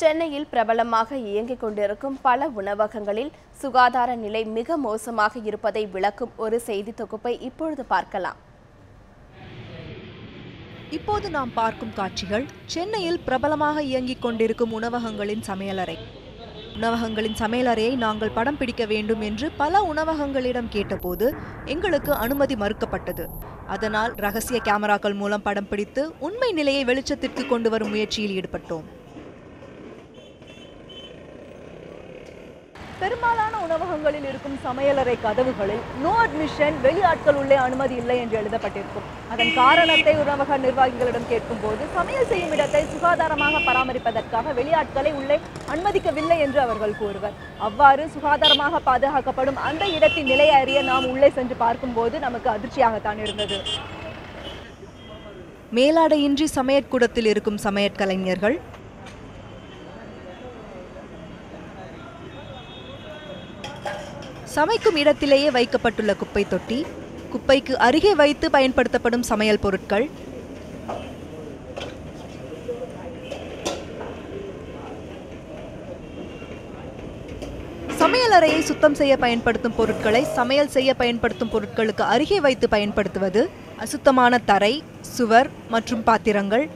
சென்னையில் பிரபலமாக இயங்கிக் கொண்டிருக்கும் பல உணவகங்களில் சுகாதார நிலை மிக மோசமாக இருப்பதை விளக்கும் ஒரு செய்தி தொகுப்பை இப்பொழுது பார்க்கலாம். இப்போது நாம் பார்க்கும் காட்சிகள் சென்னையில் பிரபலமாக இயங்கிக் கொண்டிருக்கும் உணவகங்களின் சமையலறை. உணவகங்களின் சமையலறையை நாங்கள் படம் பிடிக்க வேண்டும் என்று பல உணவகங்களிடம் கேட்டபோது எங்களுக்கு அனுமதி மறுக்கப்பட்டது. அதனால் ரகசிய கேமராக்கள் மூலம் படம் பிடித்து உண்மை நிலையை வெளிச்சத்திற்கு கொண்டு வரும் முயற்சியில் ஈடுபட்டோம். பெரும்பாலான உணவகங்களில் இருக்கும் சமையலறை கதவுகளில் நோ அட்மிஷன், வெளியாட்கள் உள்ளே அனுமதி இல்லை என்று எழுதப்பட்டிருக்கும். அதன் காரணத்தை உணவக நிர்வாகிகளிடம் கேட்கும் போது சமையல் செய்யும் இடத்தை சுகாதாரமாக பராமரிப்பதற்காக வெளியாட்களை உள்ளே அனுமதிக்கவில்லை என்று அவர்கள் கூறுவர். அவ்வாறு சுகாதாரமாக பாதுகாக்கப்படும் அந்த இடத்தின் நிலையை அறிய நாம் உள்ளே சென்று பார்க்கும்போது நமக்கு அதிர்ச்சியாகத்தான் இருந்தது. மேலாடையின்றி சமையற்கூடத்தில் இருக்கும் சமையற்கலைஞர்கள் சமைக்கும் இடத்திலேயே வைக்கப்பட்டுள்ள குப்பை தொட்டி, குப்பைக்கு அருகே வைத்து பயன்படுத்தப்படும் சமையல் பொருட்கள், சமையலறையை சுத்தம் செய்ய பயன்படுத்தும் பொருட்களை சமையல் செய்ய பயன்படுத்தும் பொருட்களுக்கு அருகே வைத்து பயன்படுத்துவது, அசுத்தமான தரை, சுவர் மற்றும் பாத்திரங்கள்,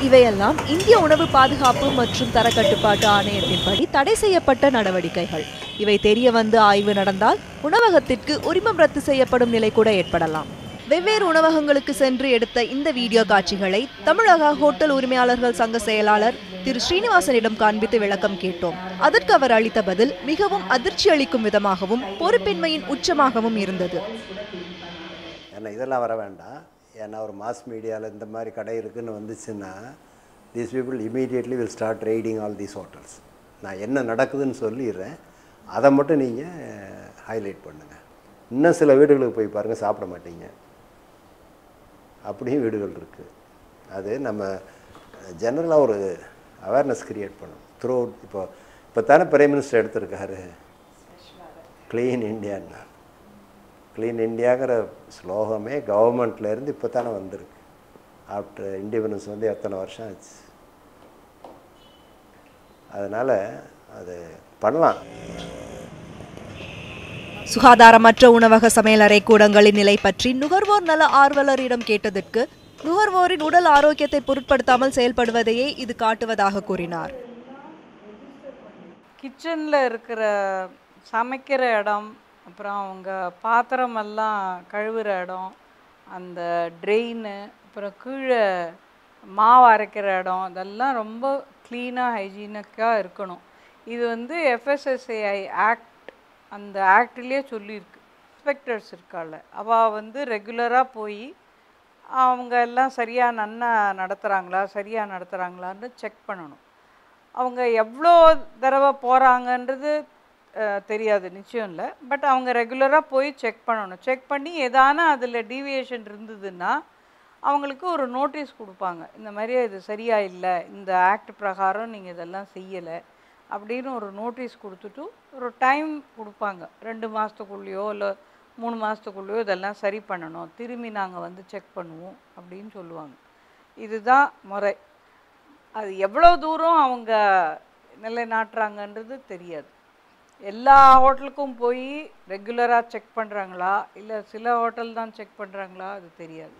இவையெல்லாம் இந்திய உணவு பாதுகாப்பு மற்றும் தரக்கட்டுப்பாட்டு ஆணையத்தின்படி தடை செய்யப்பட்ட நடவடிக்கைகள். இவை தெரிய வந்து ஆய்வு நடந்தால் உணவகத்திற்கு உரிமம் ரத்து செய்யப்படும் நிலை கூட ஏற்படலாம். வெவ்வேறு உணவகங்களுக்கு சென்று எடுத்த இந்த வீடியோ காட்சிகளை தமிழக ஹோட்டல் உரிமையாளர்கள் சங்க செயலாளர் திரு ஸ்ரீனிவாசனிடம் காண்பித்து விளக்கம் கேட்டோம். அதற்கு அவர் அளித்த பதில் மிகவும் அதிர்ச்சி அளிக்கும் விதமாகவும் பொறுப்பின்மையின் உச்சமாகவும் இருந்தது. இதெல்லாம் வர வேண்டாம், ஏன்னா ஒரு மாஸ் மீடியாவில் இந்த மாதிரி கடை இருக்குதுன்னு வந்துச்சுன்னா these people immediately will start riding all these hotels. நான் என்ன நடக்குதுன்னு சொல்லிடுறேன், அதை மட்டும் நீங்கள் ஹைலைட் பண்ணுங்கள். இன்னும் சில வீடுகளுக்கு போய் பாருங்கள், சாப்பிட மாட்டீங்க. அப்படியும் வீடுகள் இருக்குது. அது நம்ம ஜெனரலாக ஒரு அவேர்னஸ் க்ரியேட் பண்ணணும் த்ரூ அவுட். இப்போ தானே பிரைம் மினிஸ்டர் எடுத்திருக்காரு க்ளீன் இண்டியான்னு. க்ளீன் இண்டியாங்கிற ஸ்லோகமே கவர்மெண்ட்லேருந்து இப்போ தானே வந்திருக்கு. ஆஃப்டர் இண்டிபெண்டன்ஸ் வந்து எத்தனை வருஷம் ஆச்சு. அதனால் அது பண்ணலாம். சுகாதாரமற்ற உணவக சமையலறை கூடங்களின் நிலை பற்றி நுகர்வோர் நல ஆர்வலரிடம் கேட்டதற்கு நுகர்வோரின் உடல் ஆரோக்கியத்தை பொருட்படுத்தாமல் செயல்படுவதையே இது காட்டுவதாக கூறினார். கிச்சனில் இருக்கிற சமைக்கிற இடம், அப்புறம் அவங்க பாத்திரமெல்லாம் கழுவுற இடம், அந்த ட்ரெயினு, அப்புறம் கீழே மாவு அரைக்கிற இடம், அதெல்லாம் ரொம்ப க்ளீனாக ஹைஜீனிக்காக இருக்கணும். இது வந்து FSSAI ஆக்ட், அந்த ஆக்ட்லேயே சொல்லியிருக்கு. இன்ஸ்பெக்டர்ஸ் இருக்காள், அவள் வந்து ரெகுலராக போய் அவங்க எல்லாம் சரியாக நன்னா நடத்துகிறாங்களான்னு செக் பண்ணணும். அவங்க எவ்வளோ தடவை போகிறாங்கன்றது தெரியாது, நிச்சயம் இல்லை. பட் அவங்க ரெகுலராக போய் செக் பண்ணணும். செக் பண்ணி ஏதான அதில் டீவியேஷன் இருந்ததுன்னா அவங்களுக்கு ஒரு நோட்டீஸ் கொடுப்பாங்க. இந்த மாதிரி இது சரியாக இல்லை, இந்த ஆக்ட் பிரகாரம் நீங்கள் இதெல்லாம் செய்யலை அப்படின்னு ஒரு நோட்டீஸ் கொடுத்துட்டு ஒரு டைம் கொடுப்பாங்க. 2 மாதத்துக்குள்ளேயோ இல்லை 3 மாதத்துக்குள்ளேயோ இதெல்லாம் சரி பண்ணணும், திரும்பி நாங்கள் வந்து செக் பண்ணுவோம் அப்படின்னு சொல்லுவாங்க. இதுதான் முறை. அது எவ்வளோ தூரம் அவங்க நிலைநாட்டுறாங்கன்றது தெரியாது. எல்லா ஹோட்டலுக்கும் போய் ரெகுலராக செக் பண்ணுறாங்களா, இல்லை சில ஹோட்டல் தான் செக் பண்ணுறாங்களா, அது தெரியாது.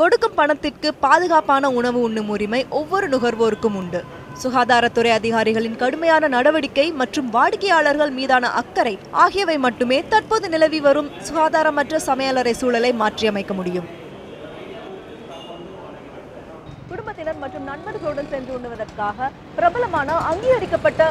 கொடுக்கும் பணத்திற்கு பாதுகாப்பான உணவு உண்ணும் உரிமை ஒவ்வொரு நுகர்வோருக்கும் உண்டு. சுகாதாரத்துறை அதிகாரிகளின் கடுமையான நடவடிக்கை மற்றும் வாடிக்கையாளர்கள் மீதான அக்கறை ஆகியவை மட்டுமே தற்போது நிலவி வரும் சுகாதாரமற்ற சமையலறை சூழலை மாற்றியமைக்க முடியும். குடும்பத்தினர் மற்றும் நண்பர்களுடன் சென்று உண்ணுவதற்காக பிரபலமான அங்கீகரிக்கப்பட்ட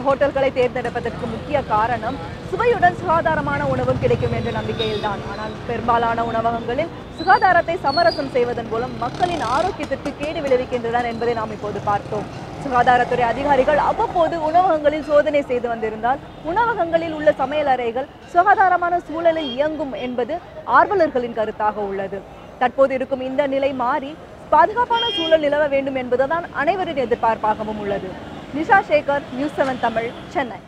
ஹோட்டல்களை தேர்ந்தெடுப்பதற்கு முக்கிய காரணம் சுவையுடன் சுகாதாரமான உணவும் கிடைக்கும் என்ற நம்பிக்கையில்தான். ஆனால் பெரும்பாலான உணவகங்களில் சுகாதாரத்தை சமரசம் செய்வதன் மூலம் மக்களின் ஆரோக்கியத்திற்கு கேடு விளைவிக்கின்றனர் என்பதை நாம் இப்போது பார்த்தோம். சுகாதாரத்துறை அதிகாரிகள் அவ்வப்போது உணவகங்களில் சோதனை செய்து வந்திருந்தால் உணவகங்களில் உள்ள சமையலறைகள் சுகாதாரமான சூழலில் இயங்கும் என்பது ஆர்வலர்களின் கருத்தாக உள்ளது. தற்போது இருக்கும் இந்த நிலை மாறி பாதுகாப்பான சூழல் நிலவ வேண்டும் என்பதுதான் அனைவரின் எதிர்பார்ப்பாகவும் உள்ளது. நிஷா சேகர், நியூஸ் 7 தமிழ், சென்னை.